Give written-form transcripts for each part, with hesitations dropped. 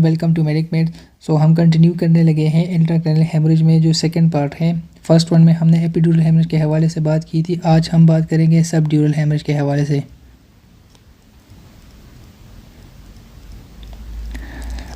Welcome to मेडिकमेड। सो हम continue करने लगे हैं इंट्राक्रैनियल हेमरेज में जो सेकंड पार्ट है। फर्स्ट वन में हमने एपिड्यूरल हेमरेज के हवाले से बात की थी। आज हम बात करेंगे सबड्यूरल हेमरेज के हवाले से।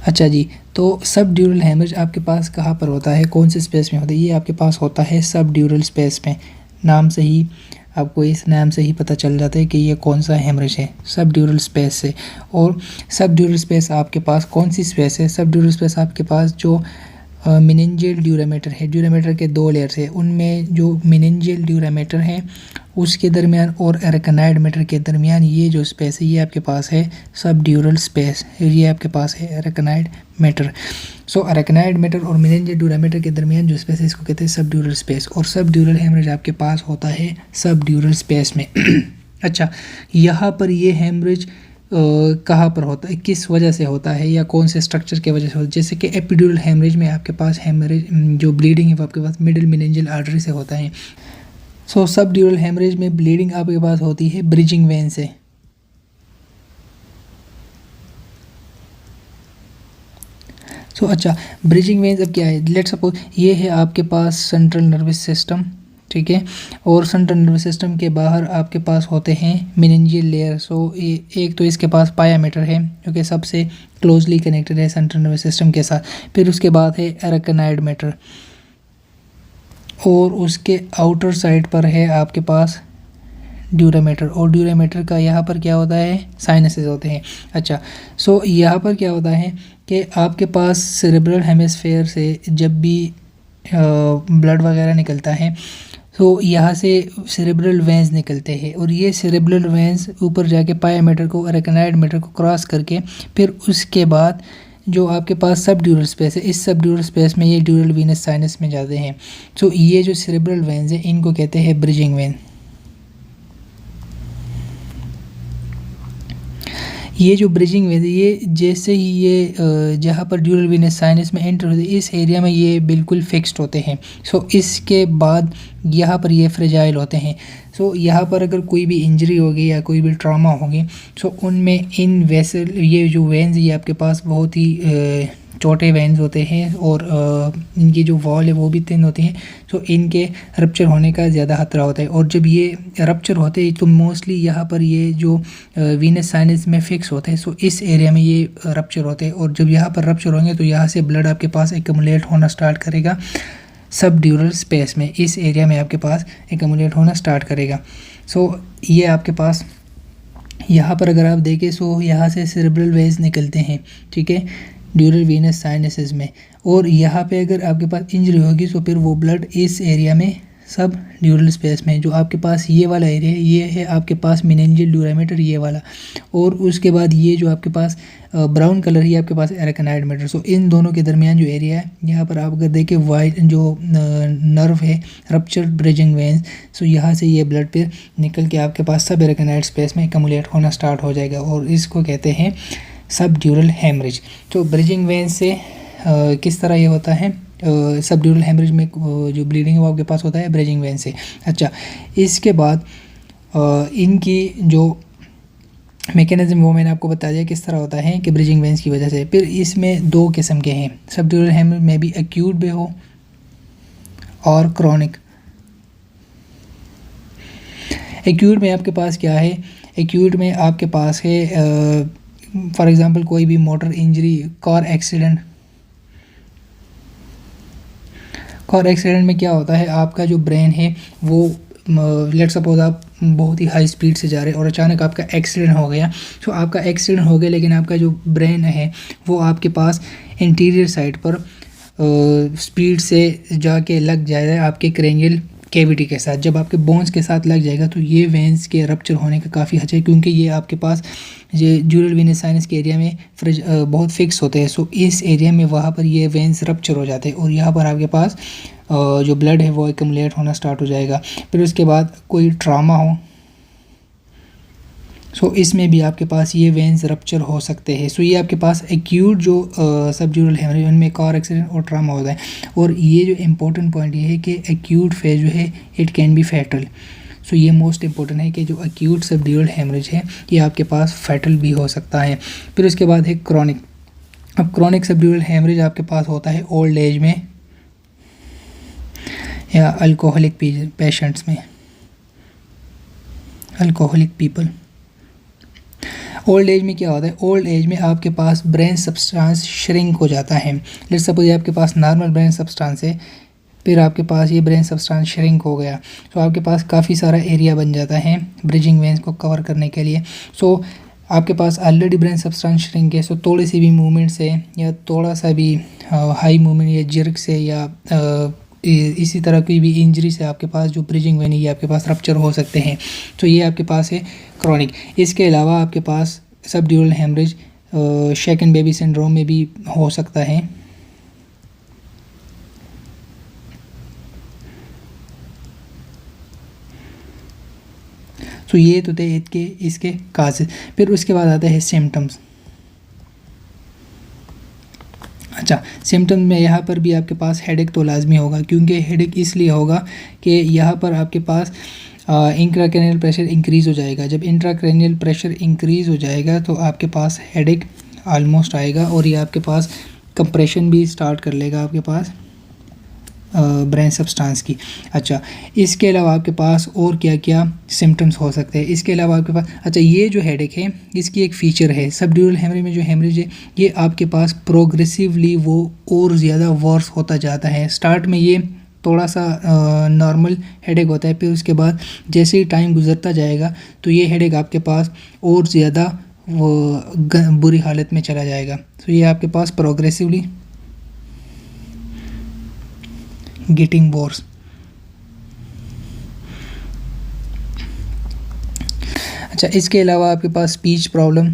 अच्छा जी, तो सबड्यूरल हेमरेज आपके पास कहाँ पर होता है, कौन से स्पेस में होता है? ये आपके पास होता है सबड्यूरल स्पेस में। नाम से ही आपको इस नाम से ही पता चल जाता है कि ये कौन सा हेमरेज है, सबड्यूरल स्पेस से। और सबड्यूरल स्पेस आपके पास कौन सी स्पेस है? सबड्यूरल स्पेस आपके पास जो मेनिंजियल ड्यूरामीटर है, ड्यूरामीटर के दो लेयर्स है, उनमें जो मेनिंजियल ड्यूरामीटर है उसके दरमियान और अरेकनाइड मैटर के दरमियान ये जो स्पेस है ये आपके पास है सबड्यूरल स्पेस। ये आपके पास है अरेकनाइड मैटर। सो अरेकनाइड मैटर और मेनिंजियल ड्यूरामीटर के दरमियान जो स्पेस है इसको कहते हैं सबड्यूरल स्पेस। और सबड्यूरल हेमरेज आपके पास होता है सबड्यूरल स्पेस में। अच्छा, यहाँ पर ये हेमरेज कहाँ पर होता है, किस वजह से होता है या कौन से स्ट्रक्चर के वजह से होता है? जैसे कि एपिड्यूरल हेमरेज में आपके पास हेमरेज जो ब्लीडिंग है वो आपके पास मिडिल मेनिंजियल आर्टरी से होता है। सो सबड्यूरल हेमरेज में ब्लीडिंग आपके पास होती है ब्रिजिंग वेन से। अच्छा, ब्रिजिंग वेन्स अब क्या है? लेट्स सपोज ये है आपके पास सेंट्रल नर्वस सिस्टम, ठीक है, और सेंट्रल नर्वस सिस्टम के बाहर आपके पास होते हैं मेनिंजियल लेयर। ये एक तो इसके पास पाया मैटर है जो कि सबसे क्लोजली कनेक्टेड है सेंट्रल नर्वस सिस्टम के साथ। फिर उसके बाद है अरेकनाइड मैटर और उसके आउटर साइड पर है आपके पास ड्यूरामीटर। और ड्यूरामीटर का यहाँ पर क्या होता है? साइनसेस होते हैं। अच्छा, यहाँ पर क्या होता है कि आपके पास सेरेब्रल हेमिस्फेयर से जब भी ब्लड वगैरह निकलता है तो यहाँ से सेरेब्रल वेंस निकलते हैं और ये सेरेब्रल वेंस ऊपर जाके पाया मैटर को अरेकनाइड मैटर को क्रॉस करके फिर उसके बाद जो आपके पास सबड्यूरल स्पेस है, इस सबड्यूरल स्पेस में ये ड्यूरल वीनस साइनस में जाते हैं। ये जो सेरेब्रल वेंस है इनको कहते हैं ब्रिजिंग वेन। ये जो ब्रिजिंग वेन है ये जैसे ही ये जहाँ पर ड्यूरल वीनस साइनस में एंटर होते हैं इस एरिया में ये बिल्कुल फिक्स्ड होते हैं। इसके बाद यहाँ पर ये फ्रेजाइल होते हैं। यहाँ पर अगर कोई भी इंजरी होगी या कोई भी ट्रॉमा होगी उनमें इन वेसल ये जो वेन्स ये आपके पास बहुत ही छोटे वेन्स होते हैं और इनकी जो वॉल है वो भी थिन होती हैं। इनके रप्चर होने का ज़्यादा खतरा होता है। और जब ये रप्चर होते हैं तो मोस्टली यहाँ पर ये जो वीनस साइनस में फिक्स होते हैं इस एरिया में ये रप्चर होते हैं। और जब यहाँ पर रप्चर होंगे तो यहाँ से ब्लड आपके पास एकमुलेट होना स्टार्ट करेगा सबड्यूरल स्पेस में। इस एरिया में आपके पास एकमुलेट होना स्टार्ट करेगा। ये आपके पास यहाँ पर अगर आप देखें यहाँ से सेरेब्रल वेव्स निकलते हैं, ठीक है, ड्यूरल वीनस साइनसेस में। और यहाँ पे अगर आपके पास इंजरी होगी तो फिर वो ब्लड इस एरिया में सब ड्यूरल स्पेस में जो आपके पास ये वाला एरिया है ये है आपके पास मेनिंजियल ड्यूरामीटर ये वाला। और उसके बाद ये जो आपके पास ब्राउन कलर है आपके पास अरेकनाइड मैटर। इन दोनों के दरमियान जो एरिया है यहाँ पर आप अगर देखें वाइट जो नर्व है रप्चर ब्रिजिंग वेन्स, यहाँ से ये ब्लड फिर निकल के आपके पास सब अरेकनाइड स्पेस में एकमुलेट होना स्टार्ट हो जाएगा और इसको कहते हैं सबड्यूरल हेमरेज। ब्रिजिंग वेन से किस तरह ये होता है? सबड्यूरल हेमरेज में जो ब्लीडिंग है वो आपके पास होता है ब्रिजिंग वेन से। अच्छा, इसके बाद इनकी जो मैकेनिज्म वो मैंने आपको बता दिया किस तरह होता है कि ब्रिजिंग वेन्स की वजह से। फिर इसमें दो किस्म के हैं सबड्यूरल हेमरेज में भी, एक्यूट भी हो और क्रॉनिक। एक्यूट में आपके पास क्या है? एक्यूट में आपके पास है फॉर एग्ज़ाम्पल कोई भी motor injury, car accident. Car accident में क्या होता है आपका जो ब्रेन है वो लेट्स सपोज आप बहुत ही हाई स्पीड से जा रहे हैं और अचानक आपका एक्सीडेंट हो गया। आपका एक्सीडेंट हो गया लेकिन आपका जो ब्रेन है वो आपके पास इंटीरियर साइड पर स्पीड से जाके लग जाएगा आपके क्रेनियल कैविटी के साथ। जब आपके बोन्स के साथ लग जाएगा तो ये वेंस के रप्चर होने का काफ़ी खतरा है क्योंकि ये आपके पास ये ड्यूरल वीनस साइनस के एरिया में बहुत फिक्स होते हैं। इस एरिया में वहाँ पर ये वेंस रप्चर हो जाते हैं और यहाँ पर आपके पास जो ब्लड है वो एकमुलेट होना स्टार्ट हो जाएगा। फिर उसके बाद कोई ट्रामा हो इसमें भी आपके पास ये वेंस रप्चर हो सकते हैं। ये आपके पास एक्यूट जो सबड्यूरल हेमरेज उनमें कार एक्सीडेंट और ट्रामा होता है। और ये जो इम्पोर्टेंट पॉइंट ये है कि एक्यूट फेज जो है इट कैन बी फैटल। ये मोस्ट इम्पोर्टेंट है कि जो एक्यूट सबड्यूरल हेमरेज है ये आपके पास फैटल भी हो सकता है। फिर उसके बाद है क्रॉनिक। अब क्रॉनिक सबड्यूरल हेमरेज आपके पास होता है ओल्ड एज में या अल्कोहलिक पेशेंट्स में, अल्कोहलिक पीपल। ओल्ड एज में क्या होता है, ओल्ड एज में आपके पास ब्रेन सब्सटेंस श्रिंक हो जाता है। लेट्स सपोज आपके पास नॉर्मल ब्रेन सब्सटेंस है, फिर आपके पास ये ब्रेन सब्सटेंस श्रिंक हो गया, तो आपके पास काफ़ी सारा एरिया बन जाता है ब्रिजिंग वेन्स को कवर करने के लिए। सो आपके पास ऑलरेडी ब्रेन सब्सटेंस श्रिंक है, सो थोड़ी सी भी मूवमेंट से या थोड़ा सा भी हाई मूवमेंट या जर्क से या इसी तरह की भी इंजरी से आपके पास जो ब्रिजिंग वेन है ये आपके पास रप्चर हो सकते हैं। तो ये आपके पास है क्रॉनिक। इसके अलावा आपके पास सबड्यूरल हेमरेज शेकन बेबी सिंड्रोम में भी हो सकता है। तो ये तो थे इसके काजेज। फिर उसके बाद आता है सिम्टम्स। अच्छा, सिम्टम में यहाँ पर भी आपके पास हेडेक तो लाजमी होगा, क्योंकि हेडेक इसलिए होगा कि यहाँ पर आपके पास इंट्राक्रैनियल प्रेशर इंक्रीज़ हो जाएगा। जब इंट्राक्रैनियल प्रेशर इंक्रीज़ हो जाएगा तो आपके पास हेडेक ऑलमोस्ट आएगा, और ये आपके पास कंप्रेशन भी स्टार्ट कर लेगा आपके पास ब्रेन सब्सटेंस की। अच्छा, इसके अलावा आपके पास और क्या क्या सिम्टम्स हो सकते हैं। इसके अलावा आपके पास, अच्छा, ये जो हेडेक है इसकी एक फ़ीचर है, सबड्यूरल हेमरेज में जो हेमरेज है ये आपके पास प्रोग्रेसिवली वो और ज़्यादा वर्स होता जाता है। स्टार्ट में ये थोड़ा सा नॉर्मल हेडेक होता है, फिर उसके बाद जैसे ही टाइम गुजरता जाएगा तो ये हेडेक आपके पास और ज़्यादा वो बुरी हालत में चला जाएगा। तो ये आपके पास प्रोग्रेसिवली गेटिंग वर्स। अच्छा, इसके अलावा आपके पास स्पीच प्रॉब्लम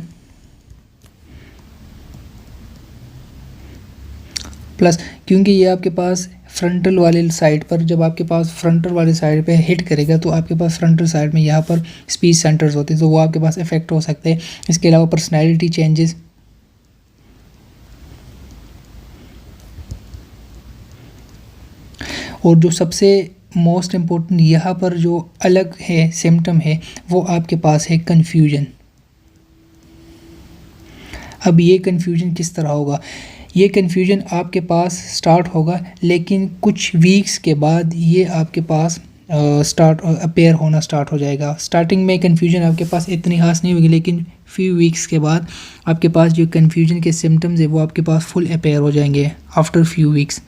प्लस, क्योंकि ये आपके पास फ्रंटल वाले साइड पर, जब आपके पास फ्रंटल वाले साइड पे हिट करेगा तो आपके पास फ्रंटल साइड में यहाँ पर स्पीच सेंटर्स होते हैं, तो वो आपके पास इफेक्ट हो सकते हैं। इसके अलावा पर्सनैलिटी चेंजेस, और जो सबसे मोस्ट इम्पोर्टेंट यहाँ पर जो अलग है सिम्टम है वो आपके पास है कन्फ्यूजन। अब ये कन्फ्यूजन किस तरह होगा, ये कन्फ्यूजन आपके पास स्टार्ट होगा, लेकिन कुछ वीक्स के बाद ये आपके पास अपेयर होना स्टार्ट हो जाएगा। स्टार्टिंग में कन्फ्यूजन आपके पास इतनी खास नहीं होगी, लेकिन फ्यू वीक्स के बाद आपके पास जो कन्फ्यूजन के सिम्टम्स है वो आपके पास फुल अपेयर हो जाएंगे आफ्टर फ्यू वीक्स।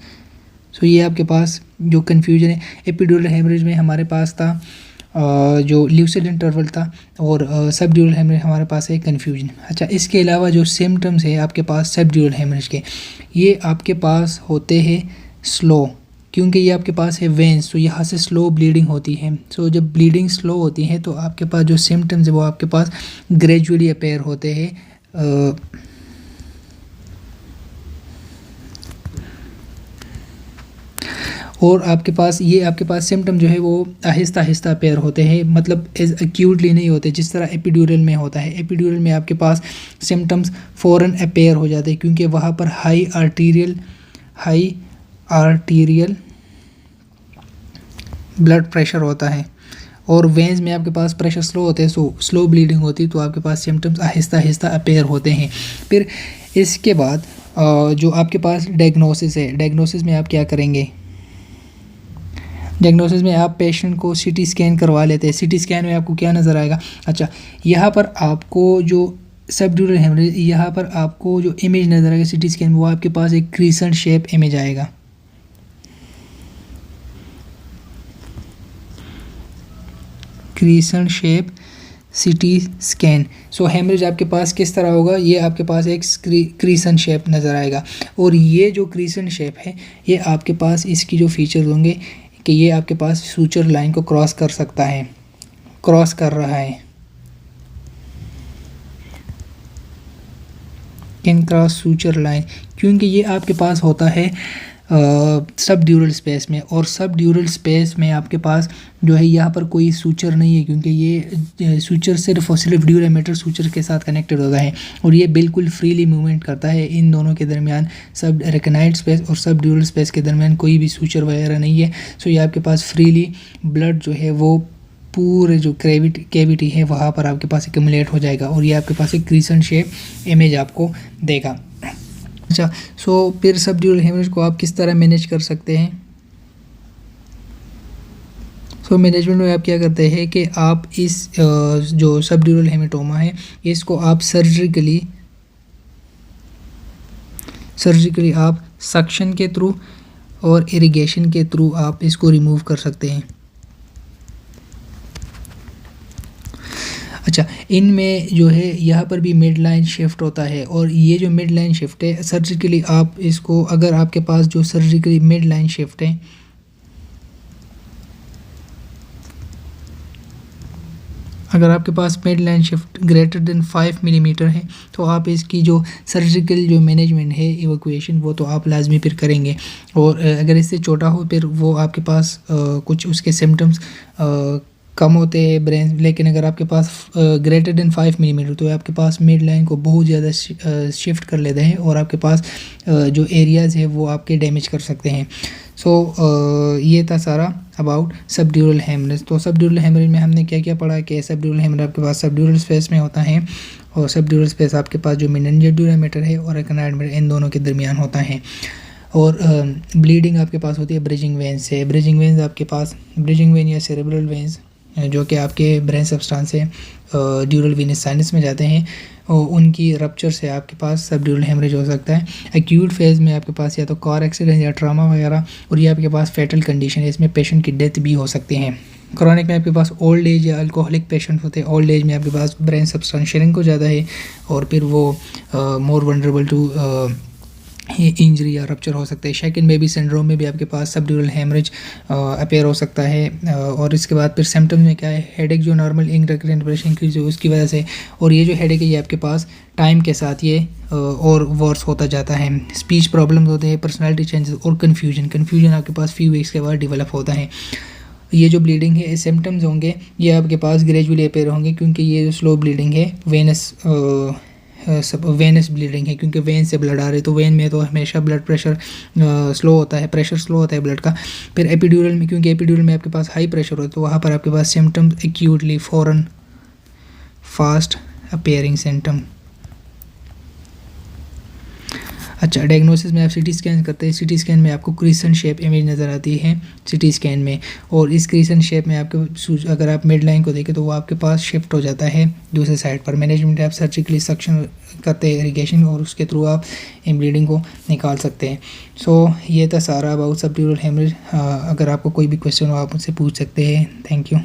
सो ये आपके पास जो कन्फ्यूजन है, एपिड्यूरल हेमरेज में हमारे पास था जो ल्यूसिड इंटरवल था, और सबड्यूरल हेमरेज हमारे पास है कन्फ्यूजन। अच्छा, इसके अलावा जो सिम्टम्स है आपके पास सबड्यूरल हेमरेज के, ये आपके पास होते हैं स्लो, क्योंकि ये आपके पास है वेंस, तो यहाँ से स्लो ब्लीडिंग होती है। सो जब ब्लीडिंग स्लो होती है तो आपके पास जो सिम्टम्स है वो आपके पास ग्रेजुअली अपेयर होते हैं और आपके पास सिम्टम जो है वो आहिस्ता आहिस्ता अपेयर होते हैं, मतलब एज एक्यूटली नहीं होते जिस तरह एपिड्यूरल में होता है। एपिड्यूरल में आपके पास सिम्टम्स फ़ौरन अपेयर हो जाते हैं, क्योंकि वहाँ पर हाई आर्टीरियल ब्लड प्रेशर होता है, और वेंस में आपके पास प्रेशर स्लो होते हैं, सो स्लो ब्लीडिंग होती है, तो आपके पास सिम्टम्स आहिस्ता आहिस्ता अपेयर होते हैं। फिर इसके बाद जो आपके पास डायग्नोसिस है, डायग्नोसिस में आप क्या करेंगे, डायग्नोसिस में आप पेशेंट को सीटी स्कैन करवा लेते हैं। सीटी स्कैन में आपको क्या नज़र आएगा, अच्छा, यहाँ पर आपको जो सबड्यूरल हेमरेज, यहाँ पर आपको जो इमेज नज़र आएगा सीटी स्कैन में, वो आपके पास एक क्रीसेंट शेप इमेज आएगा। Crescent shape CT scan. So haemorrhage आपके पास किस तरह होगा, ये आपके पास एक क्रीसेंट शेप नज़र आएगा, और ये जो क्रीसेंट शेप है ये आपके पास इसकी जो फीचर्स होंगे कि ये आपके पास सूचर लाइन को क्रॉस कर सकता है, क्रॉस कर रहा है, कैन क्रॉस सूचर लाइन, क्योंकि ये आपके पास होता है सबड्यूरल स्पेस में, और सबड्यूरल स्पेस में आपके पास जो है यहाँ पर कोई सूचर नहीं है, क्योंकि ये सूचर सिर्फ और सिर्फ ड्यूरामीटर सूचर के साथ कनेक्टेड होता है, और ये बिल्कुल फ्रीली मूवमेंट करता है इन दोनों के दरमियान। सब रेकनाइड स्पेस और सबड्यूरल स्पेस के दरमियान कोई भी सूचर वगैरह नहीं है। सो ये आपके पास फ्रीली ब्लड जो है वो पूरे जो कैविटी है वहाँ पर आपके पास एक्यूमुलेट हो जाएगा, और ये आपके पास एक क्रीसेंट शेप इमेज आपको देगा। अच्छा, सो फिर सबड्यूरल हेमरेज को आप किस तरह मैनेज कर सकते हैं? सो मैनेजमेंट में आप क्या करते हैं कि आप इस जो सबड्यूरल हेमेटोमा है इसको आप सर्जिकली आप सक्शन के थ्रू और इरिगेशन के थ्रू आप इसको रिमूव कर सकते हैं। अच्छा, इनमें जो है यहाँ पर भी मिड लाइन शिफ्ट होता है और ये जो मिड लाइन शिफ्ट है सर्जिकली आप इसको, अगर आपके पास जो सर्जिकली मिड लाइन शिफ्ट है, अगर आपके पास mid line shift greater than 5 millimetre है तो आप इसकी जो सर्जिकल जो मैनेजमेंट है इवैक्यूएशन वो तो आप लाजमी फिर करेंगे। और अगर इससे छोटा हो फिर वो आपके पास कुछ उसके सिम्टम्स कम होते हैं ब्रेन, लेकिन अगर आपके पास ग्रेटर देन 5 मिलीमीटर तो आपके पास मिड लाइन को बहुत ज़्यादा शिफ्ट कर लेते हैं और आपके पास जो एरियाज़ है वो आपके डैमेज कर सकते हैं। सो ये था सारा अबाउट सबड्यूरल हेमरेज। तो सबड्यूरल हेमरेज में हमने क्या क्या पढ़ा कि सबड्यूरल हेमरेज आपके पास सबड्यूरल स्पेस में होता है और सबड्यूरल स्पेस आपके पास जो मेनिंजियल ड्यूरामीटर है और एक्रॉनिड मीटर इन दोनों के दरमियान होता है। और ब्लीडिंग आपके पास होती है ब्रिजिंग वेन से। ब्रिजिंग वेन्स आपके पास, ब्रिजिंग वेन या सेरेब्रल वेन्स जो कि आपके ब्रेन सब्सटेंस से ड्यूरल वीनस साइनस में जाते हैं और उनकी रप्चर से आपके पास सबड्यूरल हेमरेज हो सकता है। एक्यूट फेज़ में आपके पास या तो कार एक्सीडेंट या ट्रामा वगैरह, और ये आपके पास फेटल कंडीशन है, इसमें पेशेंट की डेथ भी हो सकती है। क्रॉनिक में आपके पास ओल्ड एज या अल्कोहलिक पेशेंट होते हैं। ओल्ड एज में आपके पास ब्रेन सब्सटेंस शेयरिंग हो जाता है और फिर वो मोर वनरेबल टू इंजरी या रप्चर हो सकता है। शेकन बेबी सिंड्रोम में भी आपके पास सबड्यूरल हेमरेज अपेयर हो सकता है। और इसके बाद फिर सिम्टम्स में क्या है, हेडेक जो नॉर्मल इंक्रीज इंक्रीज हो उसकी वजह से, और ये जो हेडेक है ये आपके पास टाइम के साथ ये और वर्स होता जाता है। स्पीच प्रॉब्लम्स होते हैं, पर्सनैलिटी चेंजेस और कन्फ्यूजन आपके पास फ्यू वीक्स के बाद डेवलप होता है। ये जो ब्लीडिंग है सिम्टम्स होंगे ये आपके पास ग्रेजुअली अपेयर होंगे क्योंकि ये जो स्लो ब्लीडिंग है वेनस ब्लीडिंग है, क्योंकि वेन से ब्लड आ रही है तो वेन में तो हमेशा ब्लड प्रेशर स्लो होता है, प्रेशर स्लो होता है ब्लड का। फिर एपिड्यूरल में, क्योंकि एपिड्यूरल में आपके पास हाई प्रेशर होता है तो वहाँ पर आपके पास सिम्टम्स एक्यूटली फॉरन फास्ट अपेयरिंग सिम्टम। अच्छा, डायग्नोसिस में आप सिटी स्कैन करते हैं। सिटी स्कैन में आपको क्रिसेंट शेप इमेज नज़र आती है सिटी स्कैन में, और इस क्रिसेंट शेप में आपके अगर आप मिड लाइन को देखें तो वो आपके पास शिफ्ट हो जाता है दूसरे साइड पर। मैनेजमेंट आप सर्जिकली सक्शन करते हैं इरिगेशन और उसके थ्रू आप इन ब्लीडिंग को निकाल सकते हैं। सो ये था सारा अबाउट सबड्यूरल हेमरेज। अगर आपको कोई भी क्वेश्चन हो आप मुझसे पूछ सकते हैं। Thank you.